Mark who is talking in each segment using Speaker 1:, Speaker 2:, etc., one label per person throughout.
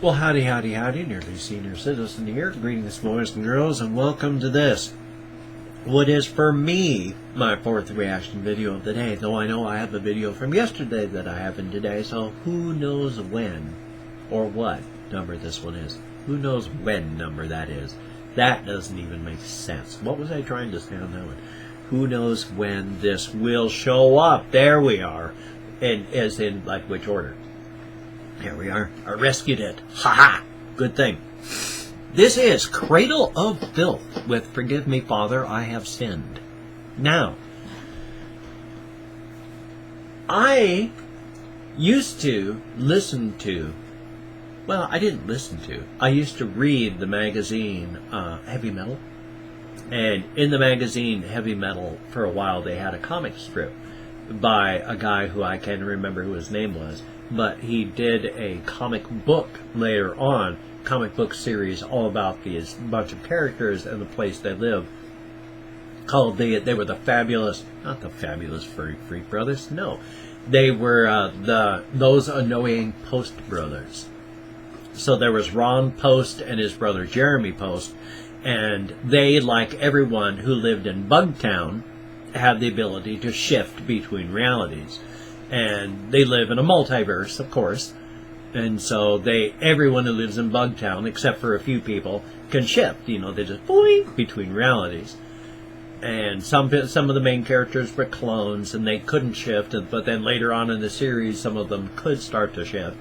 Speaker 1: Well, howdy, howdy, howdy, nearly senior citizen here. Greetings, boys and girls, and welcome to this, what is for me my fourth reaction video of the day. Though I know I have a video from yesterday that I have in today, so who knows when or what number this one is. Who knows when number that is. That doesn't even make sense. What was I trying to say on that one? Who knows when this will show up? There we are. And as in, like, which order? Here we are. I rescued it. Ha-ha! Good thing. This is Cradle of Filth with Forgive Me, Father, I Have Sinned. Now, I used to listen to, well, I didn't listen to, I used to read the magazine Heavy Metal. And in the magazine Heavy Metal, for a while, they had a comic strip by a guy who I can't remember who his name was. But he did a comic book later on, comic book series all about these bunch of characters and the place they live. Called they were the fabulous, not the fabulous furry freak brothers, no, they were those annoying Post brothers. So there was Ron Post and his brother Jeremy Post, and they, like everyone who lived in Bugtown, had the ability to shift between realities. And they live in a multiverse, of course, and so everyone who lives in Bugtown, except for a few people, can shift. You know, they just boing between realities. And some of the main characters were clones, and they couldn't shift. But then later on in the series, some of them could start to shift.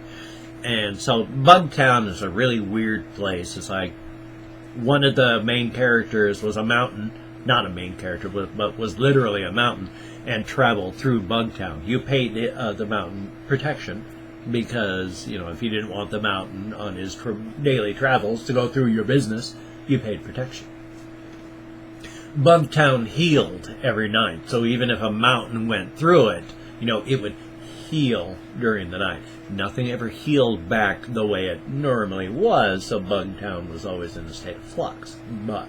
Speaker 1: And so Bugtown is a really weird place. It's like one of the main characters was a mountain. Not a main character, but was literally a mountain, and traveled through Bugtown. You paid the mountain protection because, you know, if you didn't want the mountain on his daily travels to go through your business, you paid protection. Bugtown healed every night, so even if a mountain went through it, you know, it would heal during the night. Nothing ever healed back the way it normally was, so Bugtown was always in a state of flux. But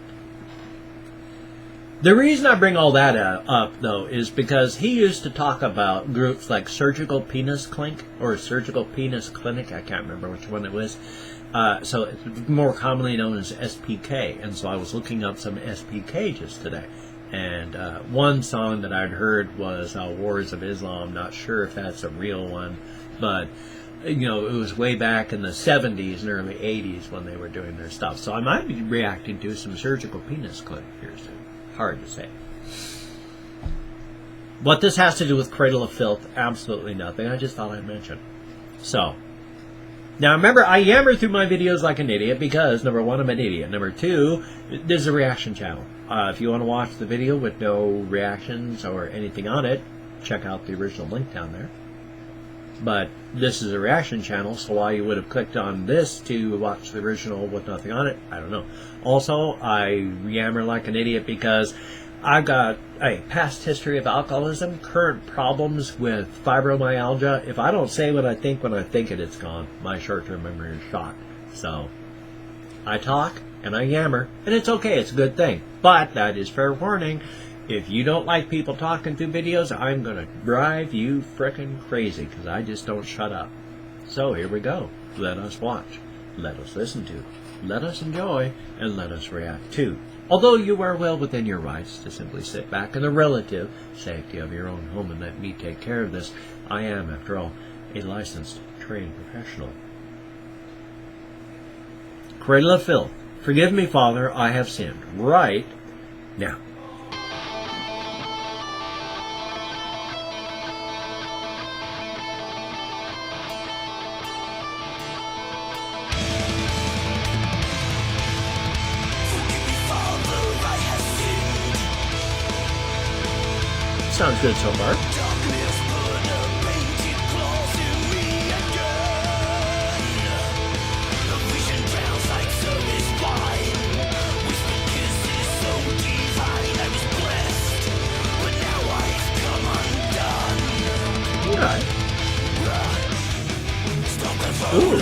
Speaker 1: the reason I bring all that up, though, is because he used to talk about groups like Surgical Penis Clinic or Surgical Penis Clinic. I can't remember which one it was. So it's more commonly known as SPK. And so I was looking up some SPK just today. And one song that I'd heard was Wars of Islam. Not sure if that's a real one. But, you know, it was way back in the 70s and early 80s when they were doing their stuff. So I might be reacting to some Surgical Penis Clinic here soon. Hard to say. What this has to do with Cradle of Filth, absolutely nothing. I just thought I'd mention. So, now remember, I yammer through my videos like an idiot because, number one, I'm an idiot. Number two, this is a reaction channel. If you want to watch the video with no reactions or anything on it, check out the original link down there. But this is a reaction channel, so why you would have clicked on this to watch the original with nothing on it, I don't know. Also, I yammer like an idiot because I've got a past history of alcoholism, current problems with fibromyalgia. If I don't say what I think when I think it, it's gone. My short-term memory is shot. So, I talk and I yammer, and it's okay, it's a good thing. But that is fair warning. If you don't like people talking through videos, I'm going to drive you frickin' crazy because I just don't shut up. So here we go. Let us watch. Let us listen to. Let us enjoy. And let us react to. Although you are well within your rights to simply sit back in the relative safety of your own home and let me take care of this. I am, after all, a licensed trained professional. Cradle of Filth. Forgive me, Father, I have sinned. Right now. Sounds good so far. Okay. Ooh.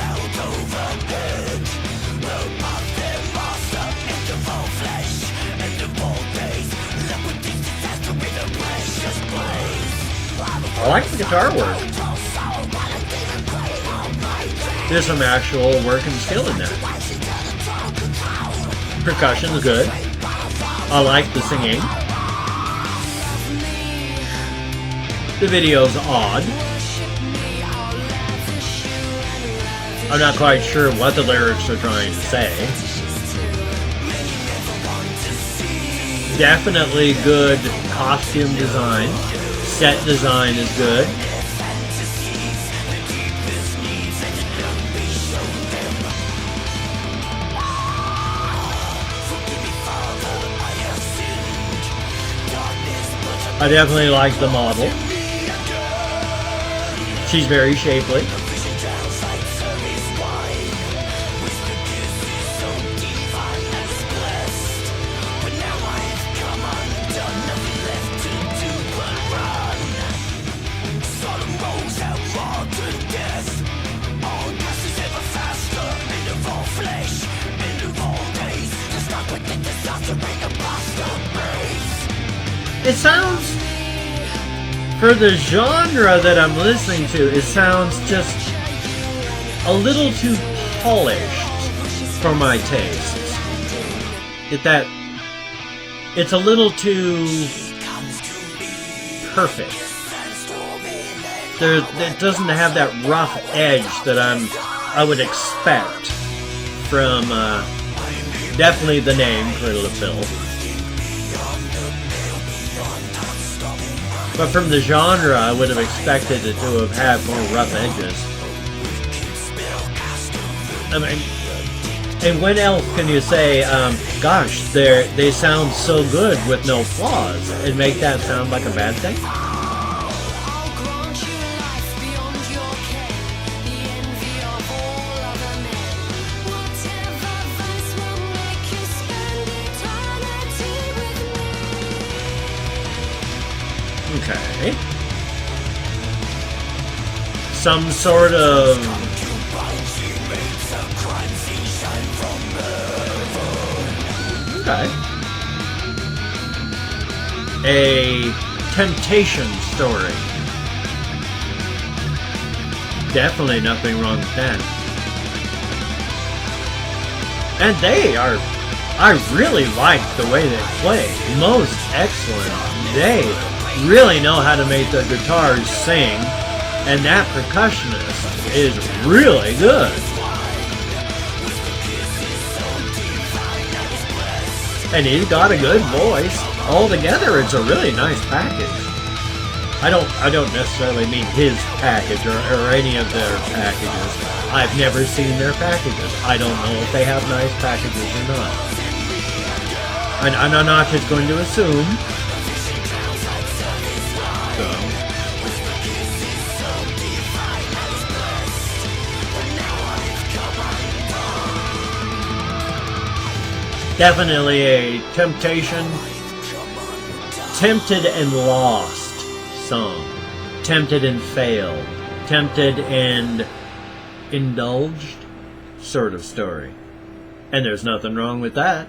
Speaker 1: I like the guitar work. There's some actual work and skill in that. Percussion is good. I like the singing. The video's odd. I'm not quite sure what the lyrics are trying to say. Definitely good costume design. Set design is good. I definitely like the model. She's very shapely. It sounds, for the genre that I'm listening to, it sounds just a little too polished for my tastes. It's a little too perfect. It doesn't have that rough edge that I would expect from definitely the name Cradle of Filth. But from the genre, I would have expected it to have had more rough edges. I mean, and when else can you say, gosh, they sound so good with no flaws, and make that sound like a bad thing? Okay. Some sort of okay. A temptation story. Definitely nothing wrong with that. And I really like the way they play. Most excellent. They really know how to make the guitars sing, and that percussionist is really good. And he's got a good voice. Altogether, it's a really nice package. I don't necessarily mean his package or any of their packages. I've never seen their packages. I don't know if they have nice packages or not. And I'm not just going to assume. Definitely a temptation, tempted and lost song. Tempted and failed. Tempted and indulged sort of story. And there's nothing wrong with that.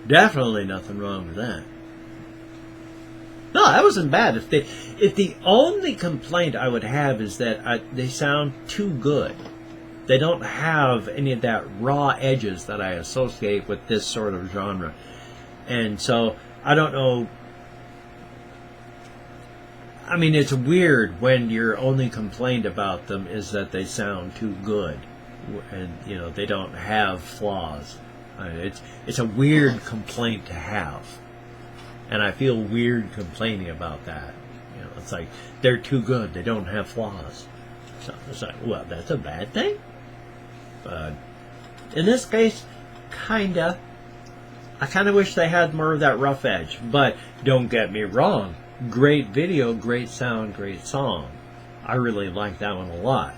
Speaker 1: Definitely nothing wrong with that. No, that wasn't bad. If the only complaint I would have is that they sound too good. They don't have any of that raw edges that I associate with this sort of genre. And so, I don't know. I mean, it's weird when your only complaint about them is that they sound too good. And, you know, they don't have flaws. I mean, it's a weird complaint to have. And I feel weird complaining about that. You know, it's like, they're too good. They don't have flaws. So it's like, well, that's a bad thing? But in this case, kinda. I kinda wish they had more of that rough edge. But don't get me wrong. Great video, great sound, great song. I really like that one a lot.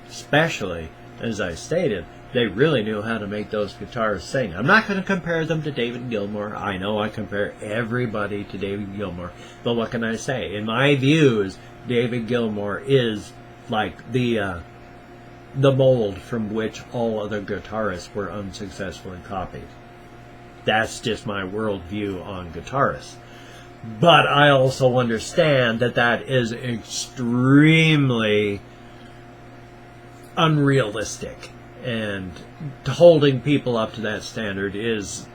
Speaker 1: Especially, as I stated, they really knew how to make those guitars sing. I'm not going to compare them to David Gilmour. I know I compare everybody to David Gilmour. But what can I say? In my views, David Gilmour is like the mold from which all other guitarists were unsuccessfully copied. That's just my worldview on guitarists. But I also understand that that is extremely unrealistic. And holding people up to that standard is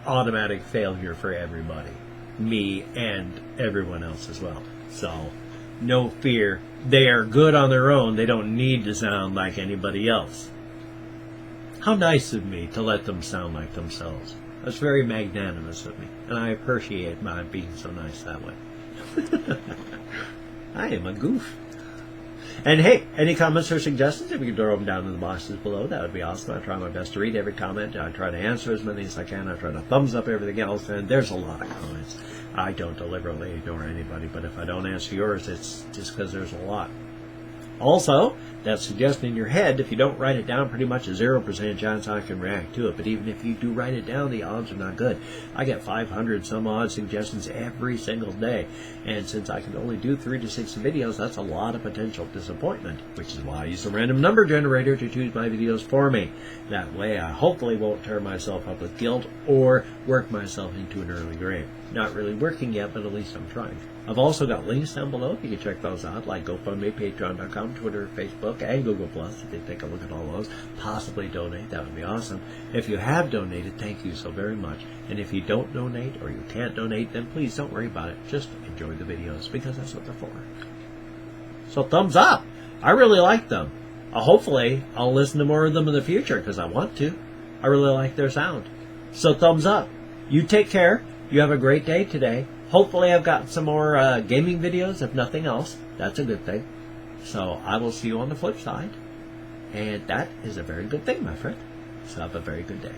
Speaker 1: automatic failure for everybody. Me and everyone else as well. So, no fear. They are good on their own. They don't need to sound like anybody else. How nice of me to let them sound like themselves. That's very magnanimous of me. And I appreciate my being so nice that way. I am a goof. And hey, any comments or suggestions, if you can throw them down in the boxes below, that would be awesome. I try my best to read every comment. I try to answer as many as I can. I try to thumbs up everything else. And there's a lot of comments. I don't deliberately ignore anybody, but if I don't answer yours, it's just because there's a lot. Also, that suggestion in your head, if you don't write it down, pretty much a 0% chance I can react to it. But even if you do write it down, the odds are not good. I get 500 some odd suggestions every single day. And since I can only do 3 to 6 videos, that's a lot of potential disappointment, which is why I use a random number generator to choose my videos for me. That way I hopefully won't tear myself up with guilt or work myself into an early grave. Not really working yet, but at least I'm trying. I've also got links down below. You can check those out, like GoFundMe, Patreon.com, Twitter, Facebook, and Google+. If you take a look at all those, possibly donate, that would be awesome. If you have donated, thank you so very much. And if you don't donate or you can't donate, then please don't worry about it. Just enjoy the videos, because that's what they're for. So thumbs up. I really like them. Hopefully, I'll listen to more of them in the future, because I want to. I really like their sound. So thumbs up. You take care. You have a great day today. Hopefully I've got some more gaming videos, if nothing else. That's a good thing. So I will see you on the flip side. And that is a very good thing, my friend. So have a very good day.